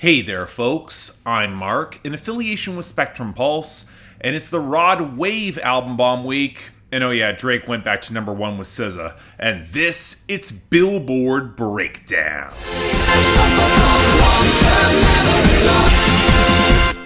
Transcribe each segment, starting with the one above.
Hey there, folks. I'm Mark, in affiliation with Spectrum Pulse, and it's the Rod Wave album bomb week. And oh yeah, Drake went back to number one with SZA. And it's Billboard Breakdown.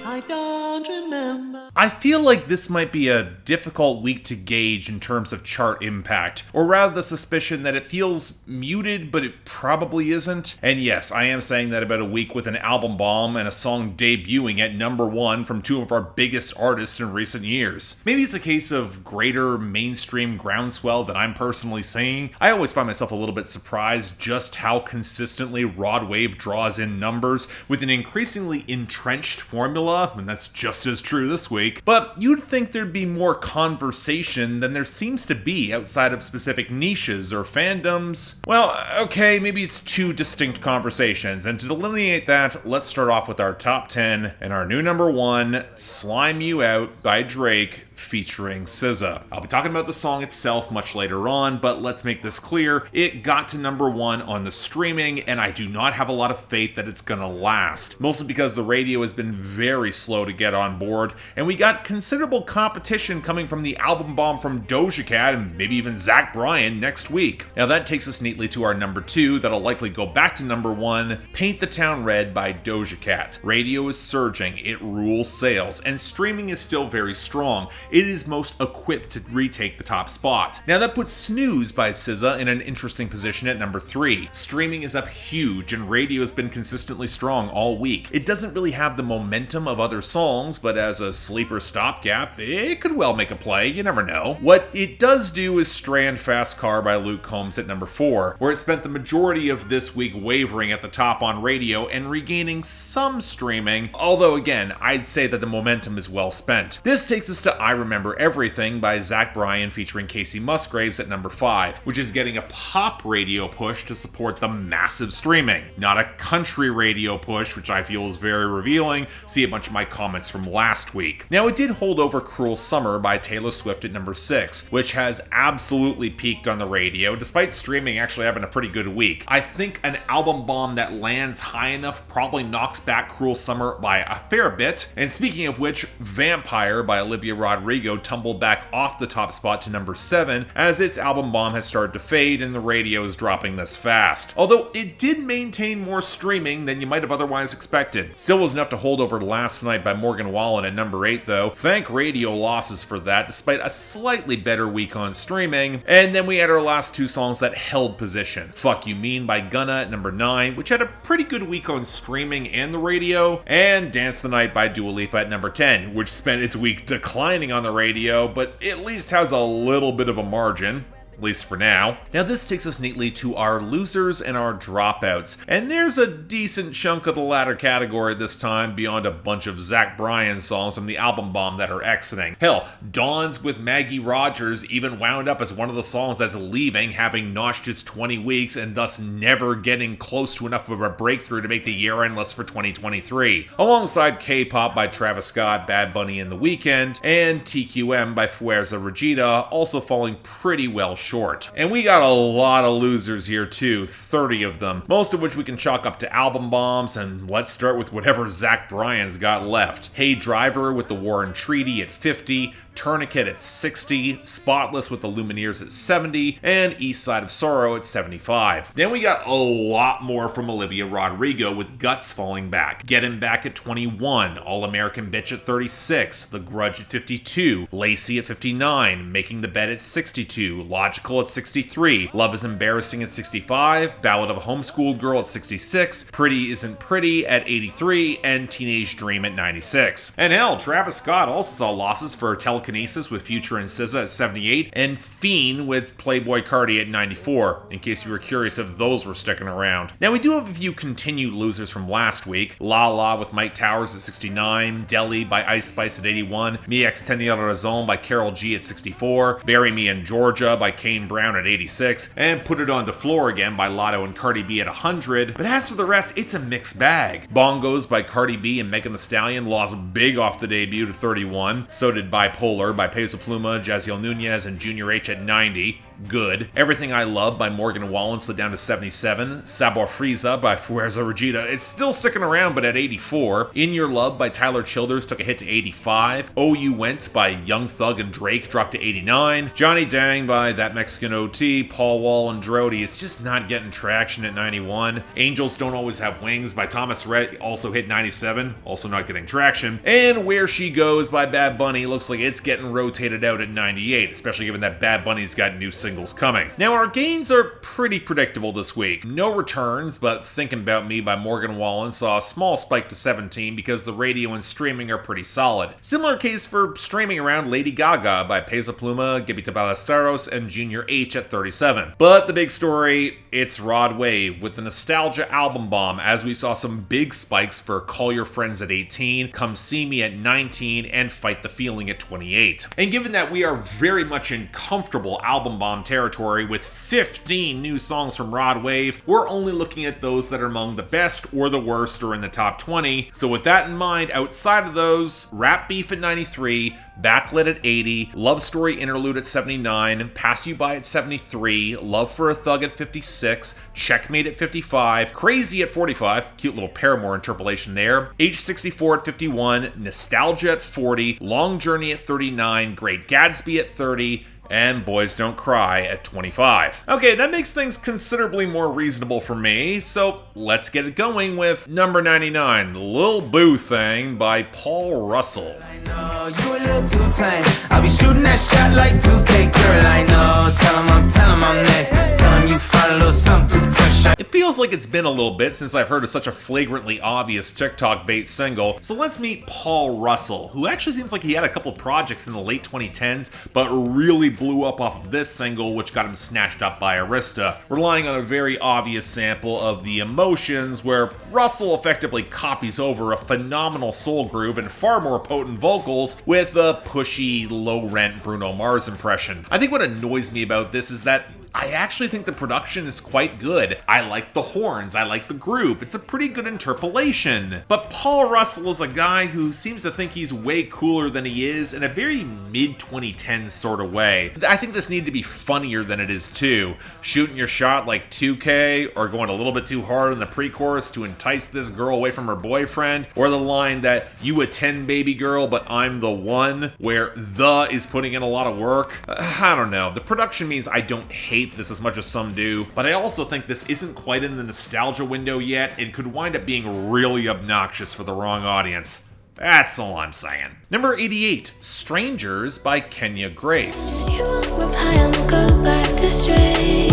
I don't remember. I feel like this might be a difficult week to gauge in terms of chart impact, or rather the suspicion that it feels muted, but it probably isn't. And yes, I am saying that about a week with an album bomb and a song debuting at number one from two of our biggest artists in recent years. Maybe it's a case of greater mainstream groundswell than I'm personally seeing. I always find myself a little bit surprised just how consistently Rod Wave draws in numbers with an increasingly entrenched formula, and that's just as true this week. But you'd think there'd be more conversation than there seems to be outside of specific niches or fandoms. Well, okay, maybe it's two distinct conversations, and to delineate that, let's start off with our top 10 and our new number one, Slime You Out by Drake, featuring SZA. I'll be talking about the song itself much later on, but let's make this clear. It got to number one on the streaming, and I do not have a lot of faith that it's gonna last. Mostly because the radio has been very slow to get on board, and we got considerable competition coming from the album bomb from Doja Cat and maybe even Zach Bryan next week. Now that takes us neatly to our number two that'll likely go back to number one, Paint the Town Red by Doja Cat. Radio is surging, it rules sales, and streaming is still very strong. It is most equipped to retake the top spot. Now that puts Snooze by SZA in an interesting position at number 3. Streaming is up huge and radio has been consistently strong all week. It doesn't really have the momentum of other songs, but as a sleeper stopgap, it could well make a play, you never know. What it does do is strand Fast Car by Luke Combs at number 4, where it spent the majority of this week wavering at the top on radio and regaining some streaming, although again, I'd say that the momentum is well spent. This takes us to I Remember Everything by Zach Bryan featuring Casey Musgraves at number 5, which is getting a pop radio push to support the massive streaming, not a country radio push, which I feel is very revealing. See a bunch of my comments from last week. Now it did hold over Cruel Summer by Taylor Swift at number 6, which has absolutely peaked on the radio, despite streaming actually having a pretty good week. I think an album bomb that lands high enough probably knocks back Cruel Summer by a fair bit. And speaking of which, Vampire by Olivia Rodrigo tumbled back off the top spot to number 7 as its album bomb has started to fade and the radio is dropping this fast. Although it did maintain more streaming than you might have otherwise expected. Still was enough to hold over Last Night by Morgan Wallen at number 8 though. Thank radio losses for that, despite a slightly better week on streaming. And then we had our last two songs that held position. Fuck You Mean by Gunna at number 9, which had a pretty good week on streaming and the radio, and Dance the Night by Dua Lipa at number 10, which spent its week declining on the radio, but at least has a little bit of a margin. At least for now. Now this takes us neatly to our losers and our dropouts, and there's a decent chunk of the latter category this time beyond a bunch of Zach Bryan songs from the album bomb that are exiting. Hell, Dawn's with Maggie Rogers even wound up as one of the songs that's leaving, having notched its 20 weeks and thus never getting close to enough of a breakthrough to make the year-end list for 2023. Alongside K-Pop by Travis Scott, Bad Bunny and The Weeknd, and TQM by Fuerza Regida also falling pretty well short. And we got a lot of losers here too, 30 of them, most of which we can chalk up to album bombs, and let's start with whatever Zach Bryan's got left. Hey Driver with the War and Treaty at 50, Tourniquet at 60, Spotless with the Lumineers at 70, and East Side of Sorrow at 75. Then we got a lot more from Olivia Rodrigo with Guts falling back, Get Him Back at 21, All American Bitch at 36, The Grudge at 52, Lacey at 59, Making the Bed at 62, Logical at 63, Love is Embarrassing at 65, Ballad of a Homeschooled Girl at 66, Pretty Isn't Pretty at 83, and Teenage Dream at 96. And hell, Travis Scott also saw losses for Telekinesis with Future and SZA at 78, and Fiend with Playboi Carti at 94, in case you were curious if those were sticking around. Now we do have a few continued losers from last week. La La with Mike Towers at 69, Deli by Ice Spice at 81, Mi Ex Tenía Razón by Karol G at 64, Bury Me in Georgia by Kane Brown at 86, and Put It On the Floor Again by Lotto and Cardi B at 100, but as for the rest, it's a mixed bag. Bongos by Cardi B and Megan Thee Stallion lost big off the debut to 31, so did Bipolar by Peso Pluma, Jaziel Nunez, and Junior H at 90. good. Everything I Love by Morgan Wallen slid down to 77. Sabor Frieza by Fuerza Regida, it's still sticking around but at 84. In Your Love by Tyler Childers took a hit to 85. Oh You Went by Young Thug and Drake dropped to 89. Johnny Dang by That Mexican OT, Paul Wall and Drody, it's just not getting traction at 91. Angels Don't Always Have Wings by Thomas Rhett also hit 97, also not getting traction. And Where She Goes by Bad Bunny looks like it's getting rotated out at 98, especially given that Bad Bunny's got new singles coming. Now our gains are pretty predictable this week. No returns, but Thinking About Me by Morgan Wallen saw a small spike to 17 because the radio and streaming are pretty solid. Similar case for streaming around Lady Gaga by Peso Pluma, Gabita Ballesteros, and Junior H at 37. But the big story, it's Rod Wave with the nostalgia album bomb, as we saw some big spikes for Call Your Friends at 18, Come See Me at 19, and Fight the Feeling at 28. And given that we are very much in comfortable album bomb territory with 15 new songs from Rod Wave, we're only looking at those that are among the best or the worst or in the top 20. So with that in mind, outside of those, Rap Beef at 93, Backlit at 80, Love Story Interlude at 79, Pass You By at 73, Love for a Thug at 56, Checkmate at 55, Crazy at 45, cute little Paramore interpolation there, H64 at 51, Nostalgia at 40, Long Journey at 39, Great Gatsby at 30, and Boys Don't Cry at 25. Okay, that makes things considerably more reasonable for me, so let's get it going with number 99, Lil Boo Thang by Paul Russell. I know you a little too tame. I'll be shooting that shot like 2K, girl. I know. Tell him I'm next. Tell him you find a little something too fresh. It feels like it's been a little bit since I've heard of such a flagrantly obvious TikTok bait single, so let's meet Paul Russell, who actually seems like he had a couple projects in the late 2010s, but really blew up off of this single, which got him snatched up by Arista, relying on a very obvious sample of The Emotions, where Russell effectively copies over a phenomenal soul groove and far more potent vocals with a pushy, low-rent Bruno Mars impression. I think what annoys me about this is that I actually think the production is quite good. I like the horns, I like the groove, it's a pretty good interpolation. But Paul Russell is a guy who seems to think he's way cooler than he is in a very mid-2010s sort of way. I think this needed to be funnier than it is too. Shooting your shot like 2K, or going a little bit too hard in the pre-chorus to entice this girl away from her boyfriend, or the line that you a 10 baby girl but I'm the one, where the is putting in a lot of work. I don't know. The production means I don't hate this as much as some do, but I also think this isn't quite in the nostalgia window yet and could wind up being really obnoxious for the wrong audience. That's all I'm saying. Number 88, Strangers by Kenya Grace. You won't reply, I'ma go back to strangers.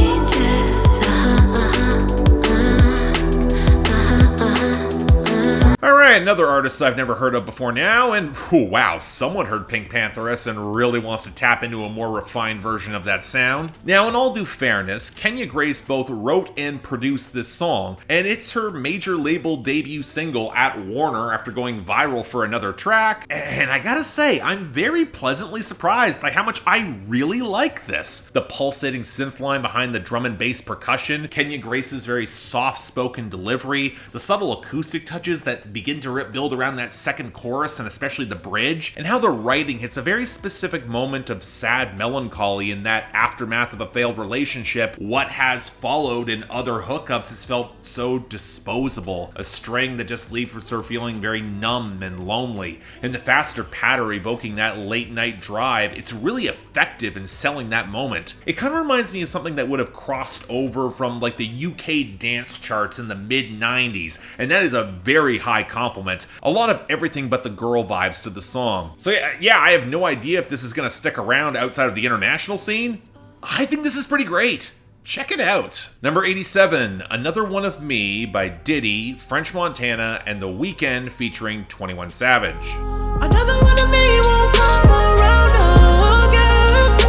Alright, another artist I've never heard of before now, and wow, someone heard Pink Pantheress and really wants to tap into a more refined version of that sound. Now, in all due fairness, Kenya Grace both wrote and produced this song, and it's her major label debut single at Warner after going viral for another track, and I gotta say, I'm very pleasantly surprised by how much I really like this. The pulsating synth line behind the drum and bass percussion, Kenya Grace's very soft-spoken delivery, the subtle acoustic touches that begin to build around that second chorus and especially the bridge, and how the writing hits a very specific moment of sad melancholy in that aftermath of a failed relationship. What has followed in other hookups has felt so disposable, a string that just leaves her feeling very numb and lonely, and the faster patter evoking that late night drive. It's really effective in selling that moment. It kind of reminds me of something that would have crossed over from like the UK dance charts in the mid-90s, and that is a very high compliment. A lot of everything but the girl vibes to the song. So yeah, I have no idea if this is going to stick around outside of the international scene. I think this is pretty great. Check it out. Number 87, Another One of Me by Diddy, French Montana, and The Weeknd featuring 21 Savage. Another one of me won't come around again.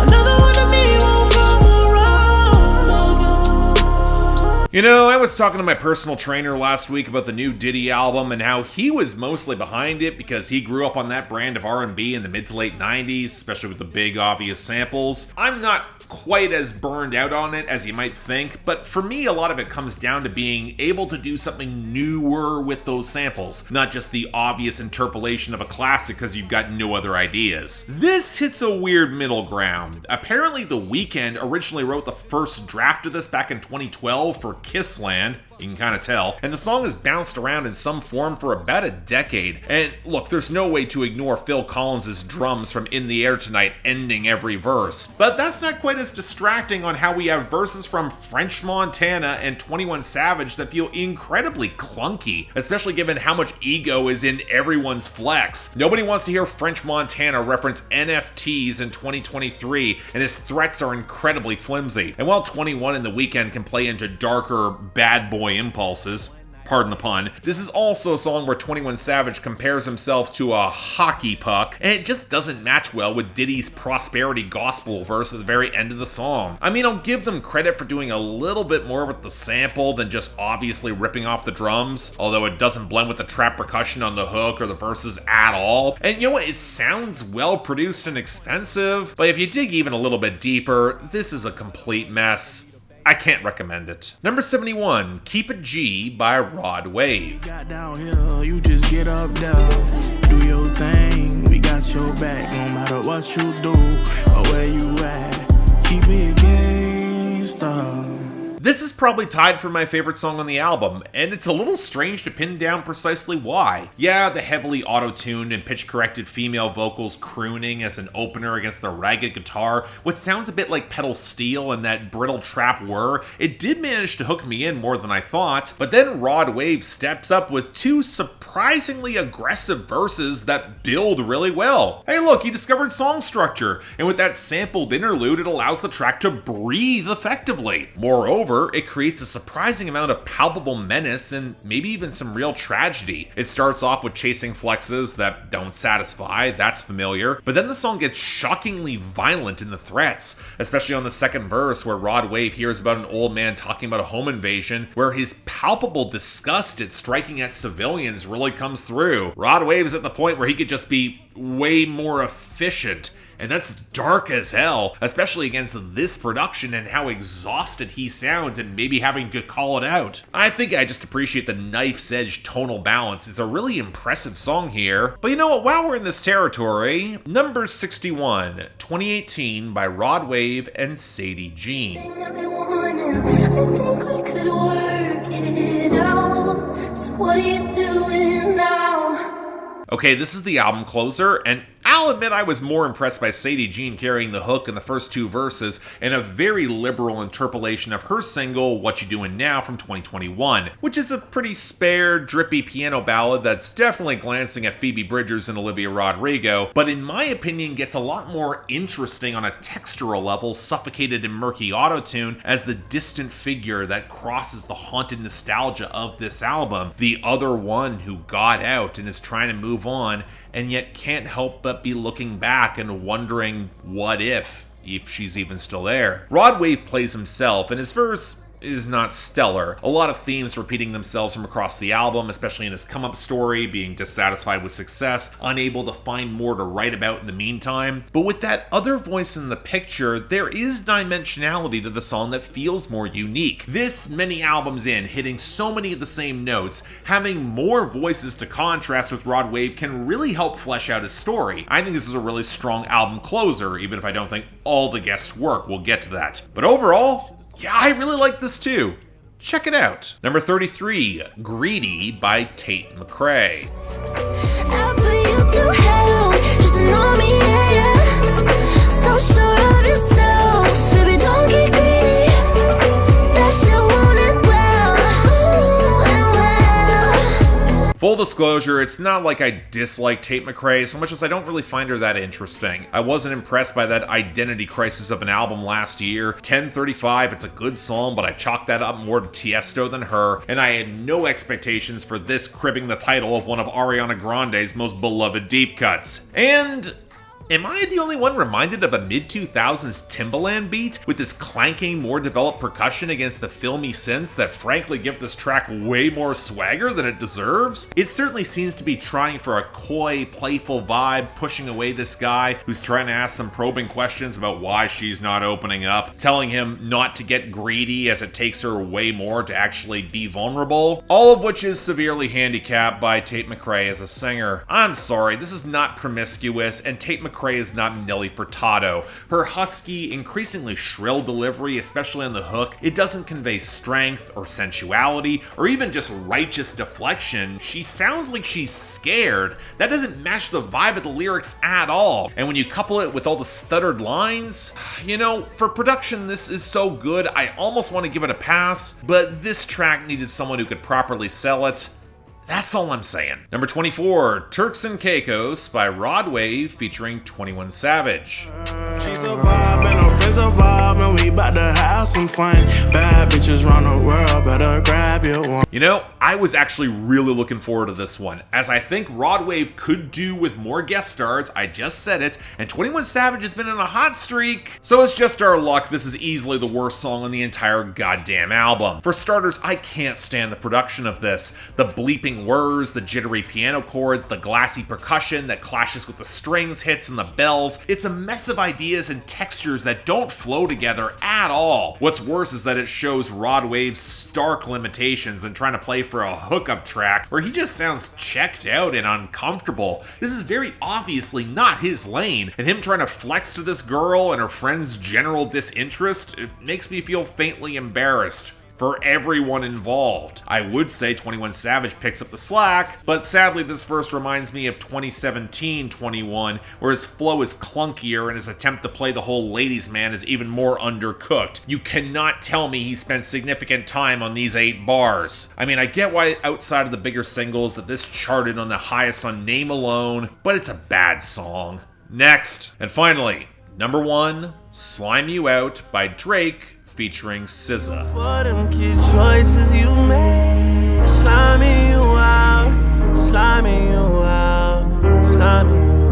Another one of me won't come around again. You know, I was talking to my personal trainer last week about the new Diddy album and how he was mostly behind it because he grew up on that brand of R&B in the mid to late 90s, especially with the big obvious samples. I'm not quite as burned out on it as you might think, but for me a lot of it comes down to being able to do something newer with those samples, not just the obvious interpolation of a classic because you've got no other ideas. This hits a weird middle ground. Apparently the Weeknd originally wrote the first draft of this back in 2012 for Kissland. You can kind of tell. And the song has bounced around in some form for about a decade. And look, there's no way to ignore Phil Collins' drums from In the Air Tonight ending every verse. But that's not quite as distracting on how we have verses from French Montana and 21 Savage that feel incredibly clunky, especially given how much ego is in everyone's flex. Nobody wants to hear French Montana reference NFTs in 2023, and his threats are incredibly flimsy. And while 21 and The Weeknd can play into darker, bad boy impulses, pardon the pun, this is also a song where 21 Savage compares himself to a hockey puck, and it just doesn't match well with Diddy's prosperity gospel verse at the very end of the song. I mean, I'll give them credit for doing a little bit more with the sample than just obviously ripping off the drums, although it doesn't blend with the trap percussion on the hook or the verses at all. And you know what, it sounds well produced and expensive, but if you dig even a little bit deeper, this is a complete mess. I can't recommend it. Number 71, Keep It G by Rod Wave. Got down here, you just get up there, do your thing, we got your back, no matter what you do or where you at, keep it gangsta. This is probably tied for my favorite song on the album, and it's a little strange to pin down precisely why. Yeah, the heavily auto-tuned and pitch-corrected female vocals crooning as an opener against the ragged guitar, what sounds a bit like pedal steel and that brittle trap whir, it did manage to hook me in more than I thought, but then Rod Wave steps up with two surprisingly aggressive verses that build really well. Hey look, he discovered song structure, and with that sampled interlude it allows the track to breathe effectively. Moreover, it creates a surprising amount of palpable menace and maybe even some real tragedy. It starts off with chasing flexes that don't satisfy, that's familiar, but then the song gets shockingly violent in the threats, especially on the second verse where Rod Wave hears about an old man talking about a home invasion, where his palpable disgust at striking at civilians really comes through. Rod Wave is at the point where he could just be way more efficient. And that's dark as hell, especially against this production and how exhausted he sounds and maybe having to call it out. I think I just appreciate the knife's edge tonal balance. It's a really impressive song here. But you know what, while we're in this territory, number 61, 2018 by Rod Wave and Sadie Jean. I think we could work it out. So what are you doing now? Okay, this is the album closer, and I'll admit I was more impressed by Sadie Jean carrying the hook in the first two verses and a very liberal interpolation of her single, What You Doing Now from 2021, which is a pretty spare, drippy piano ballad that's definitely glancing at Phoebe Bridgers and Olivia Rodrigo, but in my opinion gets a lot more interesting on a textural level, suffocated in murky autotune as the distant figure that crosses the haunted nostalgia of this album, the other one who got out and is trying to move on, and yet can't help but be looking back and wondering what if she's even still there. Rod Wave plays himself, and his verse is not stellar. A lot of themes repeating themselves from across the album, especially in his come-up story, being dissatisfied with success, unable to find more to write about in the meantime. But with that other voice in the picture, there is dimensionality to the song that feels more unique. This many albums in, hitting so many of the same notes, having more voices to contrast with Rod Wave can really help flesh out his story. I think this is a really strong album closer, even if I don't think all the guests work. We'll get to that. But overall, yeah, I really like this too. Check it out. Number 33, Greedy by Tate McRae. After you do hell, just ignore me, yeah, yeah. So sure of yourself, baby, don't get greedy. That shit want it well, and well. Full disclosure, it's not like I dislike Tate McRae so much as I don't really find her that interesting. I wasn't impressed by that identity crisis of an album last year. 1035, it's a good song, but I chalked that up more to Tiesto than her, and I had no expectations for this cribbing the title of one of Ariana Grande's most beloved deep cuts. And Am I the only one reminded of a mid-2000s Timbaland beat with this clanking, more developed percussion against the filmy synths that frankly give this track way more swagger than it deserves? It certainly seems to be trying for a coy, playful vibe, pushing away this guy who's trying to ask some probing questions about why she's not opening up, telling him not to get greedy as it takes her way more to actually be vulnerable, all of which is severely handicapped by Tate McRae as a singer. I'm sorry, this is not promiscuous, and Tate McRae is not Nelly Furtado. Her husky, increasingly shrill delivery, especially on the hook, it doesn't convey strength or sensuality or even just righteous deflection. She sounds like she's scared. That doesn't match the vibe of the lyrics at all. And when you couple it with all the stuttered lines, you know, for production this is so good I almost want to give it a pass, but this track needed someone who could properly sell it. That's all I'm saying. Number 24, Turks and Caicos by Rod Wave featuring 21 Savage. She's a vibe and her friends a vibe, and we bout to have some fun. Bad bitches round the world, better grab your one. You know, I was actually really looking forward to this one, as I think Rod Wave could do with more guest stars, I just said it, and 21 Savage has been on a hot streak. So it's just our luck, this is easily the worst song on the entire goddamn album. For starters, I can't stand the production of this. The bleeping whirs, the jittery piano chords, the glassy percussion that clashes with the strings hits and the bells. It's a mess of ideas and textures that don't flow together at all. What's worse is that it shows Rod Wave's stark limitations in trying to play for a hookup track where he just sounds checked out and uncomfortable. This is very obviously not his lane, and him trying to flex to this girl and her friend's general disinterest, it makes me feel faintly embarrassed for everyone involved. I would say 21 Savage picks up the slack, but sadly this verse reminds me of 2017 21, where his flow is clunkier and his attempt to play the whole ladies man is even more undercooked. You cannot tell me he spent significant time on these 8 bars. I mean, I get why outside of the bigger singles that this charted on the highest on name alone, but it's a bad song. Next, and finally, number 1, Slime You Out by Drake featuring SZA. For them kid choices you made, sliming you out, sliming you out, sliming you out.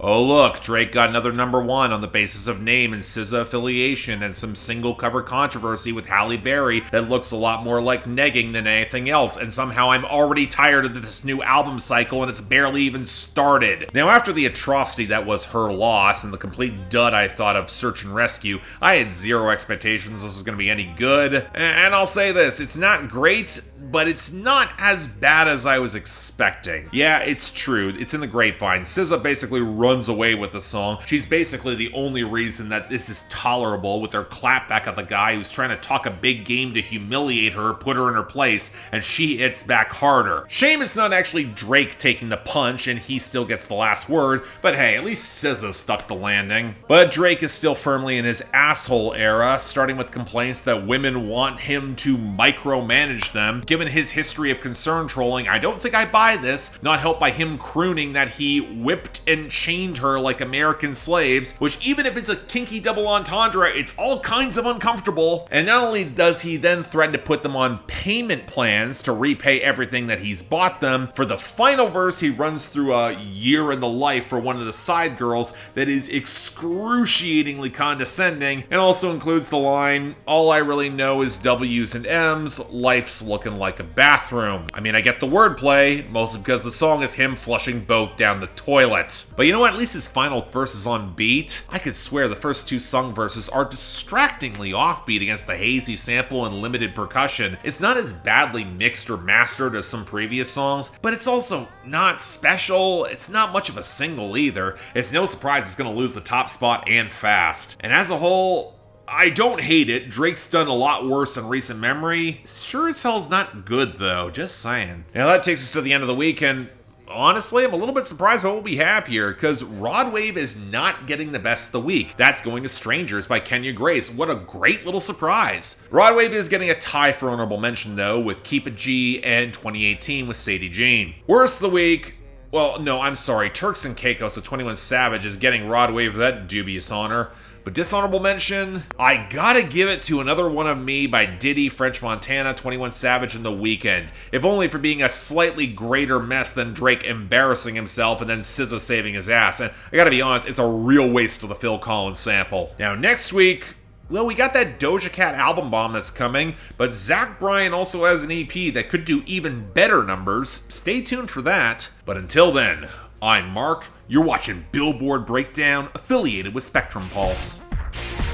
Oh look, Drake got another number 1 on the basis of name and SZA affiliation and some single cover controversy with Halle Berry that looks a lot more like negging than anything else, and somehow I'm already tired of this new album cycle and it's barely even started. Now after the atrocity that was Her Loss and the complete dud I thought of Search and Rescue, I had zero expectations this was going to be any good, and I'll say this, it's not great, but it's not as bad as I was expecting. Yeah, it's true, it's in the grapevine. SZA basically runs away with the song. She's basically the only reason that this is tolerable, with her clapback at the guy who's trying to talk a big game to humiliate her, put her in her place, and she hits back harder. Shame it's not actually Drake taking the punch and he still gets the last word, but hey, at least SZA stuck the landing. But Drake is still firmly in his asshole era, starting with complaints that women want him to micromanage them. Given his history of concern trolling, I don't think I buy this, not helped by him crooning that he whipped and chained her like American slaves, which even if it's a kinky double entendre, it's all kinds of uncomfortable. And not only does he then threaten to put them on payment plans to repay everything that he's bought them, for the final verse he runs through a year in the life for one of the side girls that is excruciatingly condescending, and also includes the line, "All I really know is W's and M's, life's looking like a bathroom." I mean, I get the wordplay, mostly because the song is him flushing both down the toilet. But you know what, at least his final verse is on beat. I could swear the first 2 sung verses are distractingly offbeat against the hazy sample and limited percussion. It's not as badly mixed or mastered as some previous songs, but it's also not special. It's not much of a single either. It's no surprise it's going to lose the top spot and fast. And as a whole, I don't hate it. Drake's done a lot worse in recent memory. Sure as hell's not good though, just saying. Now that takes us to the end of the week, and honestly, I'm a little bit surprised by what we have here, because Rod Wave is not getting the best of the week. That's going to Strangers by Kenya Grace. What a great little surprise. Rod Wave is getting a tie for honorable mention though, with Keep It G and 2018 with Sadie Jane. Worst of the week, well, no, I'm sorry. Turks and Caicos with 21 Savage is getting Rod Wave that dubious honor. But dishonorable mention, I gotta give it to Another One of Me by Diddy, French Montana, 21 Savage, and The Weeknd. If only for being a slightly greater mess than Drake embarrassing himself and then SZA saving his ass. And I gotta be honest, it's a real waste of the Phil Collins sample. Now next week, well, we got that Doja Cat album bomb that's coming, but Zach Bryan also has an EP that could do even better numbers. Stay tuned for that. But until then, I'm Mark. You're watching Billboard Breakdown, affiliated with Spectrum Pulse.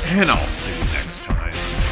And I'll see you next time.